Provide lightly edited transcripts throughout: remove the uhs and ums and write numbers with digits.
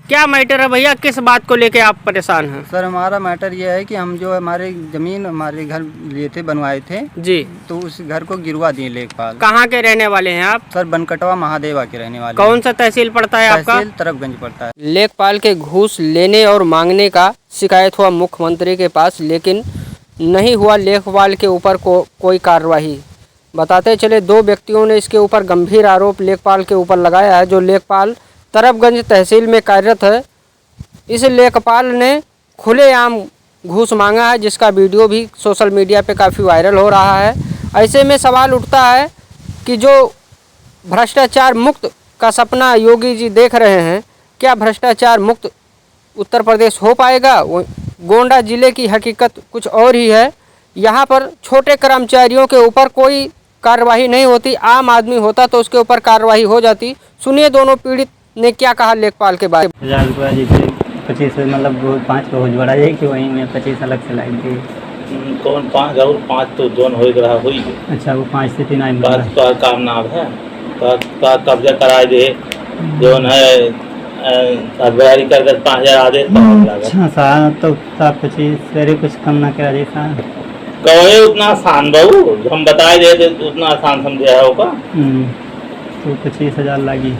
क्या मैटर है भैया, किस बात को लेके आप परेशान हैं? सर हमारा मैटर ये है कि हम जो हमारे ज़मीन हमारे घर लिए थे, बनवाए थे जी। तो उस घर को गिरवा दिए लेखपाल। कहाँ के रहने वाले हैं आप? सर बनकटवा महादेवा के रहने वाले। कौन सा तहसील पड़ता है आपका? तहसील तरफगंज पड़ता है। लेखपाल के घूस लेने और मांगने का शिकायत हुआ मुख्यमंत्री के पास, लेकिन नहीं हुआ लेखपाल के ऊपर कोई कार्रवाई। बताते चले, दो व्यक्तियों ने इसके ऊपर गंभीर आरोप लेखपाल के ऊपर लगाया है, जो लेखपाल तरफगंज तहसील में कार्यरत है। इस लेखपाल ने खुलेआम घूस मांगा है, जिसका वीडियो भी सोशल मीडिया पे काफ़ी वायरल हो रहा है। ऐसे में सवाल उठता है कि जो भ्रष्टाचार मुक्त का सपना योगी जी देख रहे हैं, क्या भ्रष्टाचार मुक्त उत्तर प्रदेश हो पाएगा? गोंडा जिले की हकीकत कुछ और ही है। यहाँ पर छोटे कर्मचारियों के ऊपर कोई कार्रवाई नहीं होती, आम आदमी होता तो उसके ऊपर कार्रवाई हो जाती। सुनिए दोनों पीड़ित ने क्या कहा लेखपाल के बारे में। 1000 रुपया जैसे 25 मतलब 5 रोज बढ़ा जाए कि वहीं में 25 अलग से लाइन थी। कौन 5 और 5 तो जोन हो रहा हुई। अच्छा वो 5 से 3 आई बस तो काम नाम है तो कब्जा कराए दे जोन है अखबारी कर 5000 आदेश अच्छा सा तो 25 से कुछ कम ना करा जैसा कहे उतना आसान बहु हम बताए दे तो उतना आसान समझे होगा। तो 25,000 लगी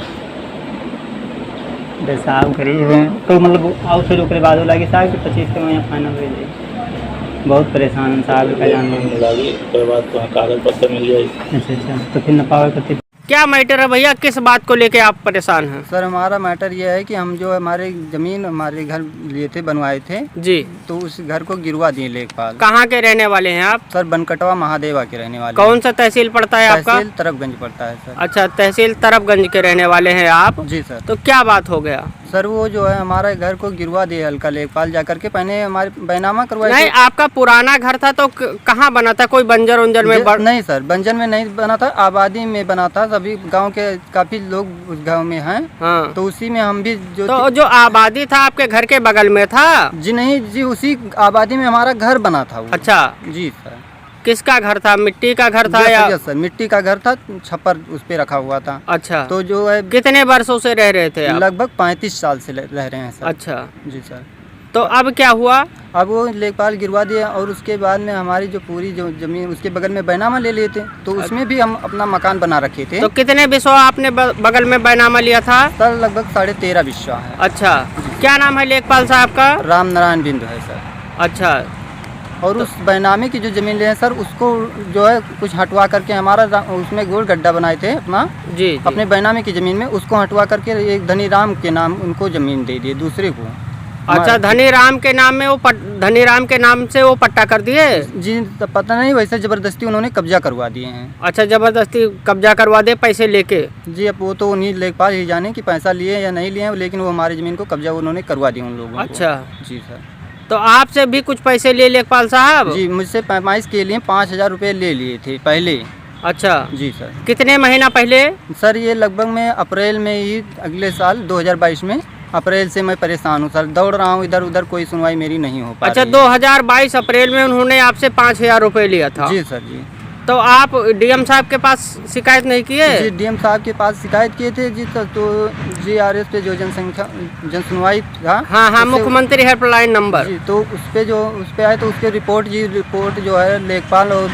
साहब करीब तो मतलब आओ फिर उसके बाद लगी साहब कि 25 के में फाइनल हो जाए। बहुत परेशान साहब का जान लगी कोई बात तो कागज पत्र मिल जाए। अच्छा तो फिर न पावे कति। क्या मैटर है भैया, किस बात को लेके आप परेशान हैं? सर हमारा मैटर ये है कि हम जो हमारे ज़मीन हमारे घर लिए थे, बनवाए थे जी, तो उस घर को गिरवा दिए लेखपाल। कहाँ के रहने वाले हैं आप? सर बनकटवा महादेवा के रहने वाले। कौन सा तहसील पड़ता है आपका? तहसील तरफगंज पड़ता है सर। अच्छा, तहसील तरफगंज के रहने वाले हैं आप? जी सर। तो क्या बात हो गया? सर वो जो है हमारे घर को गिरवा दिए हल्का लेखपाल जाकर के, पहले हमारे बैनामा करवाए नहीं, आपका पुराना घर था तो कहाँ बना था? कोई बंजर उंजर में? नहीं सर, बंजर में नहीं बना था, आबादी में बना था। सभी गांव के काफी लोग उस गांव में हैं। हाँ। तो उसी में हम भी जो आबादी था आपके घर के बगल में था? जी नहीं जी, उसी आबादी में हमारा घर बना था वो। अच्छा जी सर। किसका घर था? मिट्टी का घर था या? सर मिट्टी का घर था, छप्पर उस पे रखा हुआ था। अच्छा, तो जो है कितने वर्षों से रह रहे थे आप? लगभग 35 साल से रह रहे हैं सर। अच्छा जी सर। तो अब क्या हुआ? अब वो लेखपाल गिरवा दिया और उसके बाद में हमारी जो पूरी जो जमीन उसके बगल में बैनामा ले लिए थे, तो उसमें भी हम अपना मकान बना रखे थे। तो कितने बिस्वा आपने बगल में बैनामा लिया था? सर लगभग 13.5 बिस्वा है। अच्छा, क्या नाम है लेखपाल साहब का? राम नारायण बिंदु है सर। अच्छा, और उस बैनामे की जो जमीन ले हैं सर, उसको जो है कुछ हटवा करके हमारा उसमें गोल गड्ढा बनाए थे अपना जी। अपने बैनामे की जमीन में, उसको हटवा करके एक धनी राम के नाम उनको जमीन दे दिए दूसरे को। अच्छा, धनी राम के नाम में वो धनी राम के नाम से वो पट्टा कर दिए? जी तो पता नहीं, वैसे जबरदस्ती उन्होंने कब्जा करवा दिए हैं। अच्छा, जबरदस्ती कब्जा करवा दे पैसे लेके? जी अब वो तो उन्हीं लेखपाल ही जाने कि पैसा लिए या नहीं लिए, लेकिन वो हमारी जमीन को कब्जा उन्होंने करवा दिया उन लोगों को। अच्छा जी सर। तो आपसे भी कुछ पैसे ले लेखपाल साहब? जी मुझसे पैमाइश के लिए 5,000 रुपये ले लिए थे पहले। अच्छा जी सर। कितने महीना पहले? सर ये लगभग मैं अप्रैल में ही अगले साल 2022 में अप्रैल से मैं परेशान हूँ सर, दौड़ रहा हूँ इधर उधर, कोई सुनवाई मेरी नहीं हो पा रही। अच्छा, 2022 अप्रैल में उन्होंने आपसे 5,000 रुपये लिया था? जी सर। जी तो आप डीएम साहब के पास शिकायत नहीं किए? जी डीएम साहब के पास शिकायत किए थे जी, तो GRS पे जो जन सुनवाई था। हाँ, मुख्यमंत्री हेल्पलाइन नंबर। जी तो उस पे आए तो उसके रिपोर्ट जो है लेखपाल और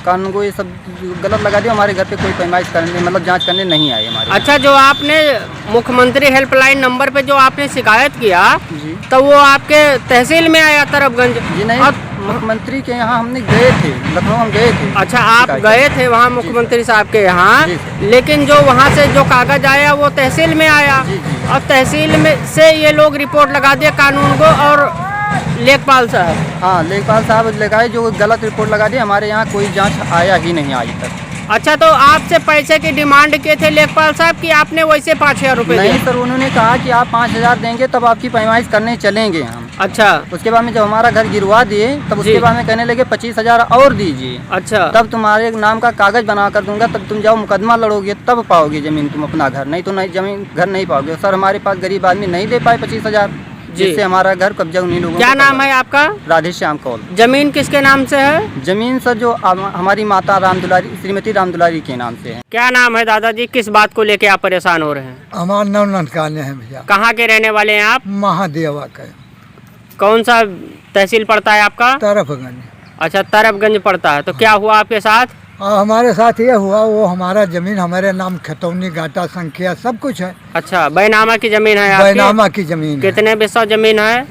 कानून को ये सब गलत लगा दिया। हमारे घर पे कोई पैमाइश करने मतलब जांच करने नहीं आए हमारे। अच्छा, जो आपने मुख्यमंत्री हेल्पलाइन नंबर पे जो आपने शिकायत किया जी, तो वो आपके तहसील में आया तरफगंज? जी नहीं, मुख्यमंत्री के यहाँ हमने गए थे, लखनऊ हम गए थे। अच्छा, आप गए थे वहाँ मुख्यमंत्री साहब के यहाँ, लेकिन जो वहाँ से जो कागज आया वो तहसील में आया। और तहसील में से ये लोग रिपोर्ट लगा दिया कानून को और लेखपाल साहब। हाँ लेखपाल साहब लगाए जो गलत रिपोर्ट लगा दी। हमारे यहाँ कोई जांच आया ही नहीं आज तक। अच्छा, तो आपसे पैसे की डिमांड किए थे लेखपाल साहब कि आपने वैसे 5,000 रुपये नहीं सर, उन्होंने कहा कि आप 5,000 देंगे तब आपकी पैमाइश करने चलेंगे हम। अच्छा, उसके बाद में जब हमारा घर गिरवा दिए तब उसके बाद में कहने लगे 25,000 और दीजिए। अच्छा, तब तुम्हारे नाम का कागज बना कर दूंगा, तब तुम जाओ मुकदमा लड़ोगे तब पाओगे जमीन तुम अपना घर, नहीं तो नहीं जमीन घर नहीं पाओगे। सर हमारे पास गरीब आदमी नहीं दे पाए 25,000। जिससे हमारा घर कब्जा उन्हीं लोगों क्या को नाम करवा है आपका? राधेश्याम कौल। जमीन किसके नाम से है? जमीन सर जो हमारी माता रामदुलारी श्रीमती रामदुलारी के नाम से है। क्या नाम है दादाजी, किस बात को लेके आप परेशान हो रहे हैं? हमारा नाम ननकाने है भैया, कहाँ के रहने वाले हैं आप? महादेवा का कौन सा तहसील पड़ता है आपका? तरफगंज। अच्छा, तरफगंज पड़ता है। तो क्या हुआ आपके साथ? हमारे साथ ये हुआ, वो हमारा जमीन हमारे नाम खतौनी गाटा संख्या सब कुछ है। अच्छा, बैनामा की जमीन है आपकी? बैनामा की जमीन है। कितने बिस्सा जमीन है?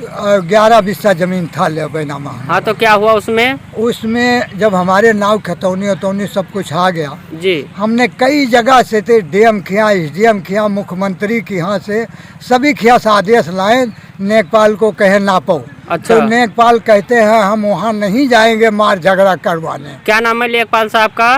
11 बिस्सा जमीन था ले बैनामा। हाँ, तो क्या हुआ उसमें? उसमें जब हमारे नाव खतौनी उतौनी सब कुछ आ गया जी, हमने कई जगह से थे, डीएम के यहाँ, एसडीएम के यहाँ, मुख्यमंत्री के यहाँ से सभी के यहाँ से आदेश लाए, नेकपाल को कहे नापो। अच्छा। तो नेकपाल कहते हैं हम वहाँ नहीं जाएंगे मार झगड़ा करवाने। क्या नाम है लेखपाल साहब का?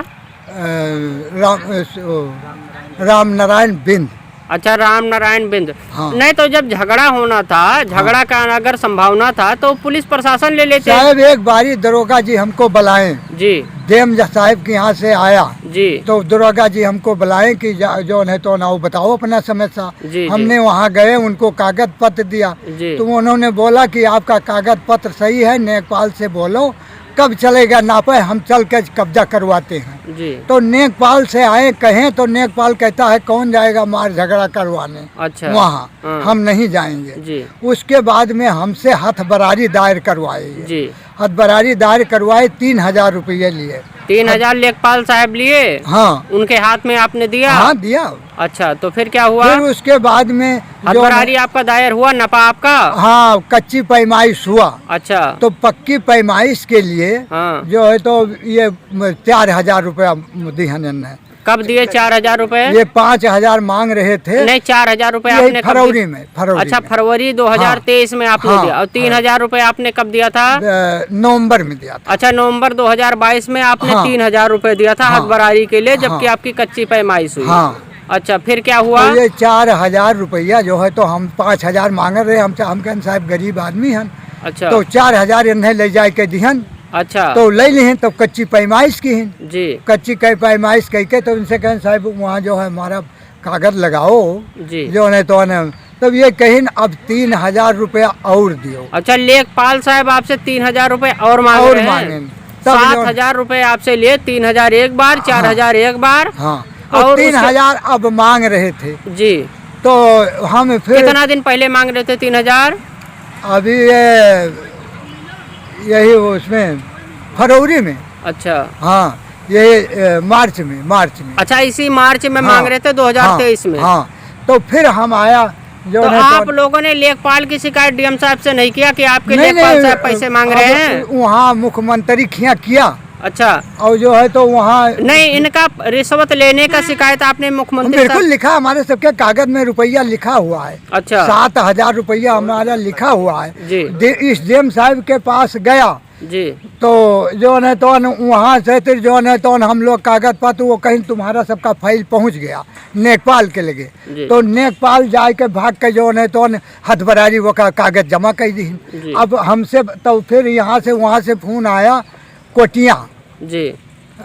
राम नारायण बिंद। अच्छा, राम नारायण बिंद। हाँ। नहीं तो जब झगड़ा होना था, झगड़ा का अगर संभावना था तो पुलिस प्रशासन ले लेते। साहब एक बारी दरोगा जी हमको बुलाएं, जी डीएम साहब के यहाँ से आया जी तो दरोगा जी हमको बुलाएं कि जो है तो ना वो बताओ अपना समस्या। जी, हमने वहाँ गए, उनको कागज पत्र दिया जी। तो उन्होंने बोला कि आपका कागज पत्र सही है, नेकपाल से बोलो कब चलेगा नापे, हम चल के कब्जा करवाते हैं। जी। तो नेकपाल से आए कहें तो नेकपाल कहता है कौन जाएगा मार झगड़ा करवाने। अच्छा। वहाँ हाँ। हम नहीं जाएंगे। जी। उसके बाद में हमसे हथबरारी दायर करवाए। जी। हथबरारी दायर करवाए, 3000 रुपये लिए। 3000 लेखपाल साहब लिए? हाँ। उनके हाथ में आपने दिया? हाँ दिया। अच्छा, तो फिर क्या हुआ? फिर उसके बाद में हथबरारी आपका दायर हुआ, नपा आपका? हाँ, कच्ची पैमाइश हुआ। अच्छा। तो पक्की पैमाइश के लिए हाँ। जो है तो ये 4000 रुपया दिहन है। कब दिए 4000 रुपए? ये 5000 मांग रहे थे। नहीं, 4000 रुपए यही आपने कब फरवरी दिए? में, फरवरी अच्छा, में। फरवरी 2023 में आपने हाँ, दिया। और 3000 रुपए आपने कब दिया था? नवंबर में दिया था। अच्छा, नवंबर 2022 में आपने हाँ। 3000 रुपए दिया था हाँ। हथबरारी के लिए, जबकि हाँ। आपकी कच्ची पैमाइश हुई। हाँ। अच्छा, फिर क्या हुआ? तो ये 4000 रुपया जो है तो हम 5000 मांग रहे, हम कहन साहब गरीब आदमी हैं। अच्छा। तो 4000 इन्हें ले जाए के दिहन। अच्छा। तो ले ली तो कच्ची पैमाइश की हैं। जी। कच्ची कई पैमाइश कह के तो इनसे कहें साहब वहाँ जो है हमारा कागज लगाओ। जी। जो नहीं तो तब ये कहीं अब 3000 रुपया और दियो। अच्छा, लेखपाल साहब आपसे 3000 रुपए और मांग और रहे हैं? मांगेंगे। तब 7000 रुपए आपसे लिए, 3000 एक बार, 4000 एक बार। हाँ, और और 3000 अब मांग रहे थे। जी। तो हम फिर कितना दिन पहले मांग रहे थे 3000? अभी यही उसमें फरवरी में। अच्छा। हाँ, ये मार्च में। अच्छा, इसी मार्च में हाँ, मांग रहे थे 2023 में? हाँ। तो फिर हम आया जो तो है आप लोगों ने लेखपाल की शिकायत डीएम साहब से नहीं किया कि आपके नहीं, लेखपाल नहीं, साहब पैसे मांग रहे हैं? वहाँ मुख्यमंत्री खिया किया। अच्छा। और जो है तो वहाँ नहीं, इनका रिश्वत लेने का शिकायत आपने मुख्यमंत्री बिल्कुल साहब? लिखा, हमारे सबके कागज में रुपया लिखा हुआ है। अच्छा। 7000 रुपया हमारा लिखा हुआ है। जी। इस डीएम साहब के पास गया जी। तो जो है तो वहाँ से फिर जो है तो हम लोग कागज पत्र वो कहीं तुम्हारा सबका फाइल पहुँच गया नेकपाल के लगे। जी। तो नेकपाल जाए के भाग के जो है तो हथबरारी वो का कागज जमा कर दी। जी। अब हमसे तो फिर यहाँ से वहाँ से फोन आया कोटिया जी।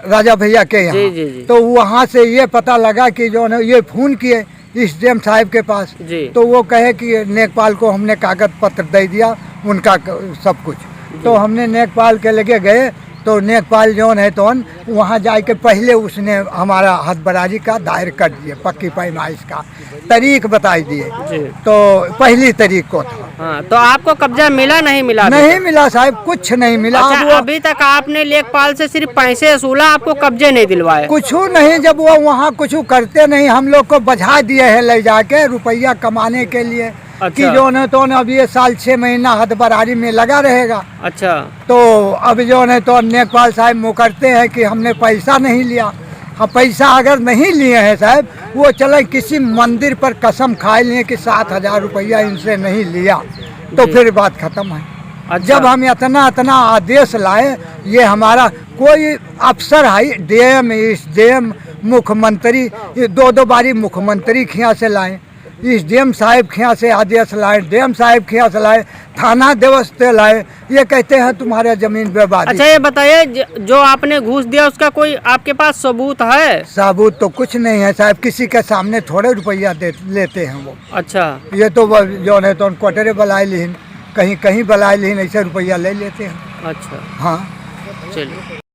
राजा भैया के यहाँ। जी, जी, जी। तो वहाँ से ये पता लगा कि जो है ये फोन किए इस डीएम साहब के पास। जी। तो वो कहे कि नेकपाल को हमने कागज पत्र दे दिया उनका सब कुछ। तो हमने नेकपाल के लगे गए तो नेकपाल जो है तो वहाँ जाके पहले उसने हमारा हथबरारी का दायर कर दिए, पक्की पैमाइश का तारीख बताई दिए। जी। तो पहली तारीख को था। हाँ, तो आपको कब्जा मिला नहीं मिला? नहीं मिला साहब, कुछ नहीं मिला। अच्छा, अब वो अभी तक आपने लेखपाल से सिर्फ पैसे वसूला, आपको कब्जे नहीं दिलवाए? कुछ नहीं, जब वो वहाँ कुछ करते नहीं, हम लोग को बजा दिए है ले जाके रुपया कमाने के लिए। अच्छा। कि जो न तो अब ये साल 6 महीना हथबरारी में लगा रहेगा। अच्छा। तो अब जो है तो नेकपाल साहब मुकरते हैं कि हमने पैसा नहीं लिया। हाँ, पैसा अगर नहीं लिए हैं साहब, वो चले किसी मंदिर पर कसम खाए लिए कि 7000 रुपया इनसे नहीं लिया, तो फिर बात खत्म है। अच्छा। जब हम इतना आदेश लाए, ये हमारा कोई अफसर है डीएम, एसडीएम, मुख्यमंत्री, ये 2 बारी मुख्यमंत्री खिया से लाए। इस डीएम साहब के यहाँ से आदेश लाए, डीएम साहब के यहाँ से लाए, थाना व्यवस्था लाए, ये कहते हैं तुम्हारे जमीन बर्बादी। अच्छा ये बताइए जो आपने घूस दिया उसका कोई आपके पास सबूत है? सबूत तो कुछ नहीं है साहब, किसी के सामने थोड़े रुपया लेते हैं वो। अच्छा ये तो जो है तो क्वार्टरे बलाए लिहिन, कहीं कहीं बलाए लिहिन, ऐसे रुपया ले लेते हैं। अच्छा हाँ चलिए।